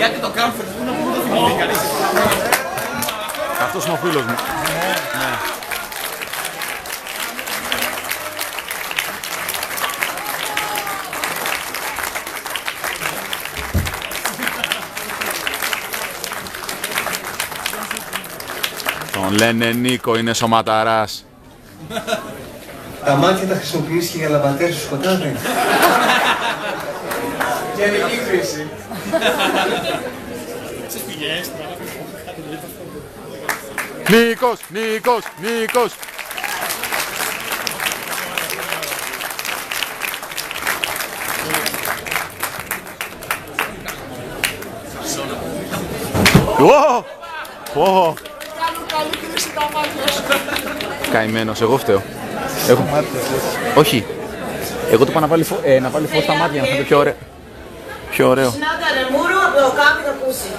Γιατί το κάνουν φετινό που δεν το θυμηθεί κανείς. Αυτός είναι ο φίλος μου. Ναι. Τον λένε Νίκο, είναι σωματαράς. Τα μάτια τα χρησιμοποιείς και για λαμπατέρ στο σκοτάδι. Γενική χρήση. Νίκος, Νίκος, Νίκος. Ω! Καημένος, εγώ φταίω. Όχι. Εγώ του είπα να βάλει φως στα μάτια, να φαίνεται πιο ωραίο. Συνάτα ρεμούρου από το κάπι το πούσι.